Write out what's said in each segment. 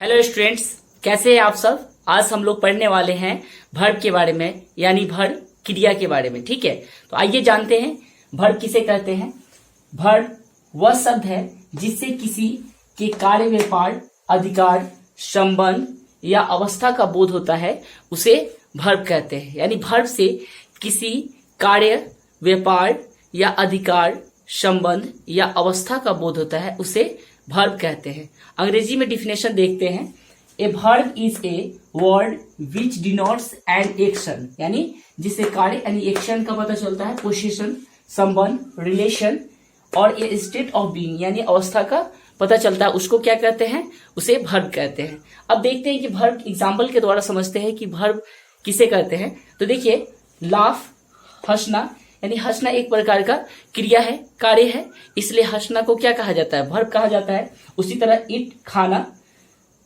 Hello students, कैसे हैं आप सब। आज हम लोग पढ़ने वाले हैं वर्ब के बारे में, यानी वर्ब क्रिया के बारे में। ठीक है, तो आइए जानते हैं वर्ब किसे कहते हैं। वर्ब वह शब्द है जिससे किसी के कार्य, व्यापार, अधिकार, संबंध या अवस्था का बोध होता है, उसे वर्ब कहते हैं। यानी वर्ब से किसी कार्य, व्यापार या अधिकार, संबंध या अवस्था का बोध होता है, उसे वर्ब कहते हैं। अंग्रेजी में डिफिनेशन देखते हैं। A verb is a word which denotes an action, यानी जिससे कार्य यानी एक्शन का पता चलता है, पोजीशन, संबंध, रिलेशन और ए स्टेट ऑफ बीइंग यानी अवस्था का पता चलता है, उसको क्या कहते हैं, उसे वर्ब कहते हैं। अब देखते हैं कि वर्ब एग्जाम्पल के द्वारा समझते हैं कि वर्ब किसे कहते हैं। तो देखिए, लाफ, हंसना, यानी हंसना एक प्रकार का क्रिया है, कार्य है, इसलिए हंसना को क्या कहा जाता है, वर्ब कहा जाता है। उसी तरह ईट, खाना,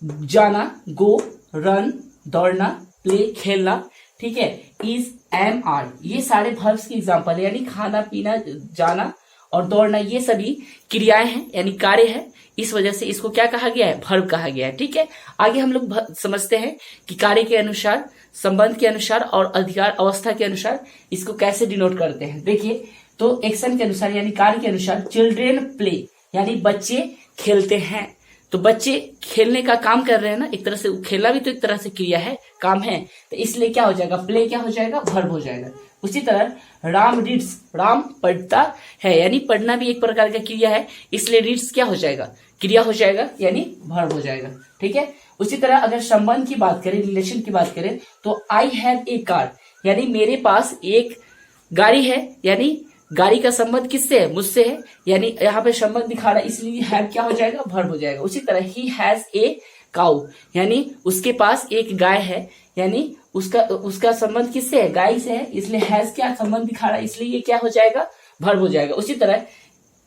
जाना, गो, रन, दौड़ना, प्ले, खेलना, ठीक है, इज, एम, आर, ये सारे वर्ब्स की एग्जांपल है। यानी खाना, पीना, जाना और दौड़ना ये सभी क्रियाएं हैं, यानी कार्य है। इस वजह से इसको क्या कहा गया है, वर्ब कहा गया है। ठीक है, आगे हम लोग समझते हैं कि कार्य के अनुसार, संबंध के अनुसार और अधिकार अवस्था के अनुसार इसको कैसे डिनोट करते हैं। देखिए, तो एक्शन के अनुसार यानी कार्य के अनुसार, चिल्ड्रेन प्ले, यानी बच्चे खेलते हैं। तो बच्चे खेलने का काम कर रहे हैं ना, एक तरह से खेलना भी तो एक तरह से क्रिया है, काम है, तो इसलिए क्या हो जाएगा, प्ले क्या हो जाएगा, वर्ब हो जाएगा। उसी तरह राम रीड्स, राम पढ़ता है, यानी पढ़ना भी एक प्रकार का क्रिया है, इसलिए रीड्स क्या हो जाएगा, क्रिया हो जाएगा, यानी वर्ब हो जाएगा। ठीक है, उसी तरह अगर संबंध की बात करें, रिलेशन की बात करें, तो आई हैव ए कार, यानी मेरे पास एक गाड़ी है, यानी गाड़ी का संबंध किससे है, मुझसे है, यानी यहाँ पे संबंध दिखा रहा है, इसलिए हैव क्या हो जाएगा, वर्ब हो जाएगा। उसी तरह ही हैज ए काउ, यानी उसके पास एक गाय है, यानी उसका संबंध किससे है, गाय से है, इसलिए हैज क्या संबंध दिखा रहा है, इसलिए ये क्या हो जाएगा, वर्ब हो जाएगा। उसी तरह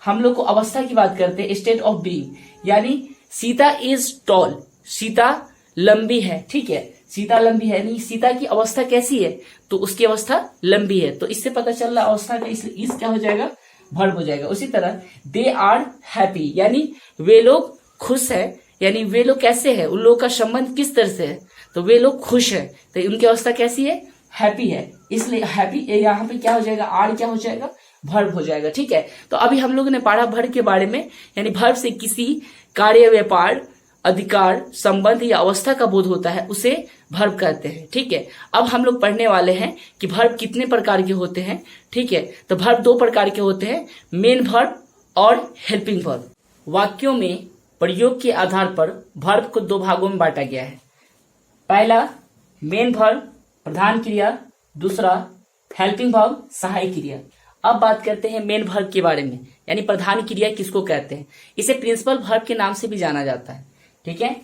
हम लोग को अवस्था की बात करते हैं, स्टेट ऑफ बीइंग, यानी सीता इज टॉल, सीता लंबी है। ठीक है, सीता लंबी है, यानी सीता की अवस्था कैसी है, तो उसकी अवस्था लंबी है, तो इससे पता चल रहा है अवस्था का, इसलिए इस क्या हो जाएगा, वर्ब हो जाएगा। उसी तरह दे आर हैप्पी, यानी वे लोग खुश है, यानी वे लोग कैसे है, उन लोगों का संबंध किस तरह से है, तो वे लोग खुश है, तो उनकी अवस्था कैसी है, हैप्पी है, इसलिए हैप्पी यहाँ पे क्या हो जाएगा, आर क्या हो जाएगा, वर्ब हो जाएगा। ठीक है, तो अभी हम लोगों ने पढ़ा वर्ब के बारे में, यानी वर्ब से किसी कार्य, व्यापार, अधिकार, संबंध या अवस्था का बोध होता है, उसे वर्ब कहते हैं। ठीक है, अब हम लोग पढ़ने वाले हैं कि वर्ब कितने प्रकार के होते हैं। ठीक है, तो वर्ब दो प्रकार के होते हैं, मेन वर्ब और हेल्पिंग वर्ब। वाक्यों में प्रयोग के आधार पर वर्ब को दो भागों में बांटा गया है। पहला मेन वर्ब, प्रधान क्रिया, दूसरा हेल्पिंग वर्ब, सहायक क्रिया। अब बात करते हैं मेन वर्ब के बारे में, यानी प्रधान क्रिया किसको कहते हैं। इसे प्रिंसिपल वर्ब के नाम से भी जाना जाता है। ठीक है,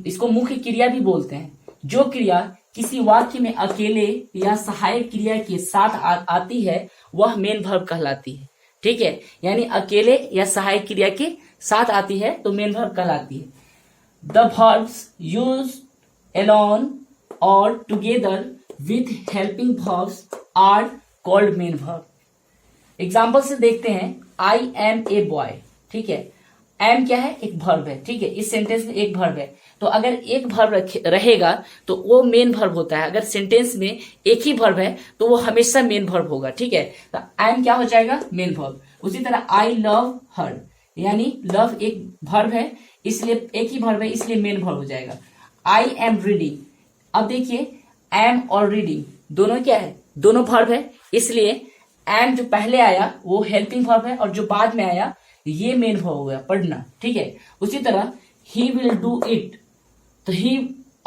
इसको मुख्य क्रिया भी बोलते हैं। जो क्रिया किसी वाक्य में अकेले या सहायक क्रिया के साथ आती है, वह मेन वर्ब कहलाती है। ठीक है, यानी अकेले या सहायक क्रिया के साथ आती है तो मेन वर्ब कहलाती है। द वर्ब्स यूज अलोन और together with helping verbs are called main verb. Example से देखते हैं, आई एम ए बॉय। ठीक है, एम क्या है, एक वर्ब है। ठीक है, इस सेंटेंस में एक वर्ब है, तो अगर एक वर्ब रहेगा तो वो मेन वर्ब होता है। अगर सेंटेंस में एक ही वर्ब है तो वो हमेशा मेन वर्ब होगा। ठीक है, तो एम क्या हो जाएगा, मेन वर्ब। उसी तरह आई लव हर, यानी लव एक वर्ब है, इसलिए एक ही वर्ब है, इसलिए मेन वर्ब हो जाएगा। आई एम रीडिंग, अब देखिए एम और रीडिंग दोनों क्या है, दोनों वर्ब है, इसलिए एम जो पहले आया वो हेल्पिंग वर्ब है और जो बाद में आया ये मेन वर्ब हो गया, पढ़ना। ठीक है, उसी तरह ही विल डू इट, तो ही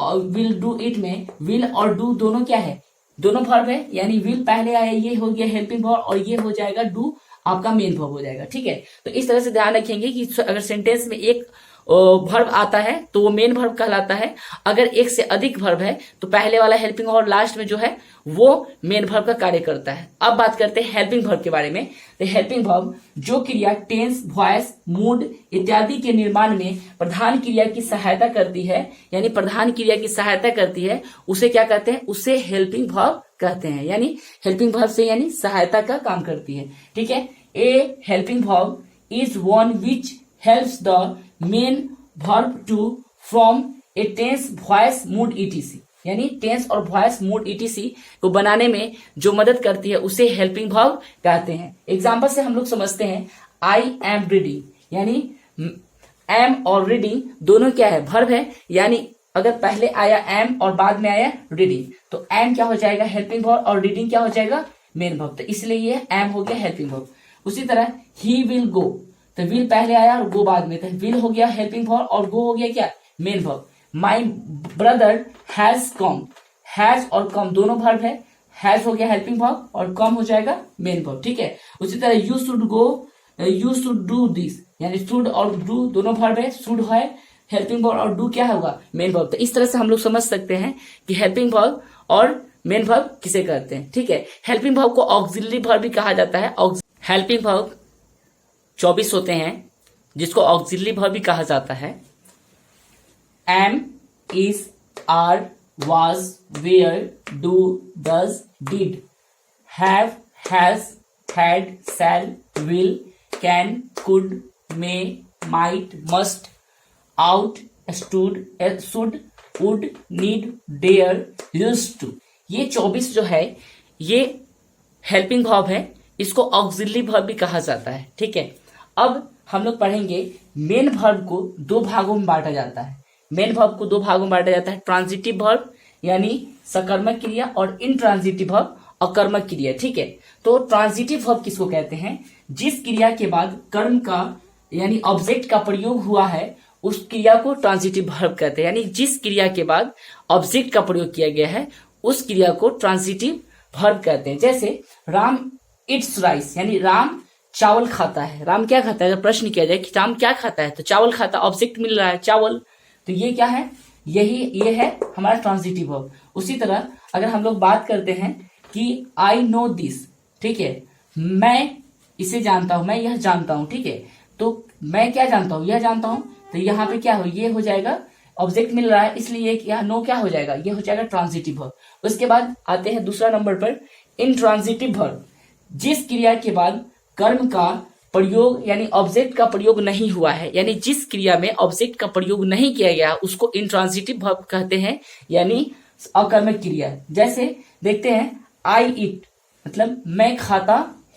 विल डू इट में विल और डू दोनों क्या है, दोनों वर्ब है, यानी विल पहले आया, ये हो गया हेल्पिंग वर्ब और ये हो जाएगा डू आपका मेन वर्ब हो जाएगा। ठीक है, तो इस तरह से ध्यान रखेंगे कि अगर सेंटेंस में एक वर्ब आता है तो वो मेन वर्ब कहलाता है। अगर एक से अधिक वर्ब है तो पहले वाला हेल्पिंग और लास्ट में जो है वो मेन वर्ब का कार्य करता है। अब बात करते हैं हेल्पिंग वर्ब के बारे में। तो हेल्पिंग वर्ब जो क्रिया टेंस, वॉइस, मूड इत्यादि के निर्माण में प्रधान क्रिया की सहायता करती है, यानी प्रधान क्रिया की सहायता करती है, उसे क्या कहते हैं, उसे हेल्पिंग वर्ब कहते हैं। यानी हेल्पिंग वर्ब से यानी सहायता का काम करती है। ठीक है, a helping verb is one which helps the main verb to form a tense voice mood etc, यानी टेंस और वॉइस मूड ईटीसी को बनाने में जो मदद करती है उसे हेल्पिंग वर्ब कहते हैं। एग्जाम्पल से हम लोग समझते हैं, आई एम रीडिंग, यानी एम और रीडिंग दोनों क्या है, वर्ब है, यानी अगर पहले आया एम और बाद में आया रीडिंग तो एम क्या हो जाएगा, हेल्पिंग वर्ब, और रीडिंग क्या हो जाएगा, मेन वर्ब। तो इसलिए ये एम हो गया हेल्पिंग वर्ब। उसी तरह ही विल गो, तो विल पहले आया और गो बाद में, तो विल हो गया हेल्पिंग वर्ब और गो हो गया क्या, main verb. My brother has come, has और कम दोनों वर्ब है, हैज हो गया हेल्पिंग वर्ब और कम हो जाएगा मेन वर्ब, ठीक है। उसी तरह you should go, you should do this, यानी शुड और डू दोनों वर्ब है, शुड है हेल्पिंग वर्ब और डू क्या होगा, मेन वर्ब। तो इस तरह से हम लोग समझ सकते हैं कि हेल्पिंग वर्ब और मेन वर्ब किसे कहते हैं, ठीक है। हेल्पिंग वर्ब को ऑक्सिलरी वर्ब भी कहा जाता है। हेल्पिंग वर्ब 24 होते हैं जिसको ऑक्सिलरी वर्ब भी कहा जाता है। Am, is, are, was, were, do, does, did, have, has, had, shall, will, can, could, may, might, must, ought, stood, should, would, need, dare, used to, ये 24 जो है ये हेल्पिंग वर्ब है, इसको ऑक्सिलरी वर्ब भी कहा जाता है, ठीक है। अब हम लोग पढ़ेंगे मेन वर्ब को दो भागों में बांटा जाता है। मेन वर्ब को दो भागों में बांटा जाता है, ट्रांजिटिव वर्ब यानी सकर्मक क्रिया और इनट्रांजिटिव वर्ब अकर्मक क्रिया, ठीक है। तो ट्रांजिटिव वर्ब किसको कहते हैं, जिस क्रिया के बाद कर्म का यानी ऑब्जेक्ट का प्रयोग हुआ है उस क्रिया को ट्रांजिटिव वर्ब कहते हैं, यानी जिस क्रिया के बाद ऑब्जेक्ट का प्रयोग किया गया है उस क्रिया को ट्रांजिटिव वर्ब कहते हैं। जैसे राम इट्स राइस, यानी राम चावल खाता है। राम क्या खाता है, अगर प्रश्न किया जाए कि राम क्या खाता है तो चावल खाता, ऑब्जेक्ट मिल रहा है चावल, तो ये क्या है, ये है हमारा ट्रांजिटिव वर्ब। उसी तरह अगर हम लोग बात करते हैं कि आई नो दिस, ठीक है, मैं इसे जानता हूं, मैं यह जानता हूं, ठीक है, तो मैं क्या जानता हूं, यह जानता हूं, तो यहाँ पे क्या हो, ये हो जाएगा ऑब्जेक्ट मिल रहा है इसलिए यहाँ नो क्या हो जाएगा, ये हो जाएगा ट्रांजिटिव वर्ब। उसके बाद आते हैं दूसरा नंबर पर इनट्रांजिटिव वर्ब, जिस क्रिया के बाद कर्म का प्रयोग यानी ऑब्जेक्ट का प्रयोग नहीं हुआ है, यानी जिस क्रिया में ऑब्जेक्ट का प्रयोग नहीं किया गया उसको इनट्रांजिटिव वर्ब कहते हैं, यानी अकर्मक क्रिया। जैसे देखते हैं आई ईट, मतलब मैं खाता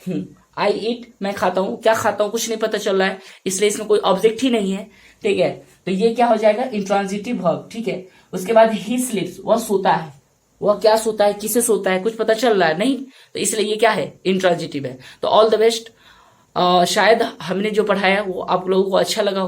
हूं, आई ईट मैं खाता हूं, क्या खाता हूं कुछ नहीं पता चल रहा है इसलिए इसमें कोई ऑब्जेक्ट ही नहीं है, ठीक है, तो ये क्या हो जाएगा इंट्रांजिटिव वर्ब, ठीक है। उसके बाद ही स्लीप्स, वह सोता है, वह क्या सोता है, किसे सोता है, कुछ पता चल रहा है नहीं, तो इसलिए ये क्या है, इंट्रांजिटिव है। तो ऑल द बेस्ट। शायद हमने जो पढ़ाया वो आप लोगों को अच्छा लगा।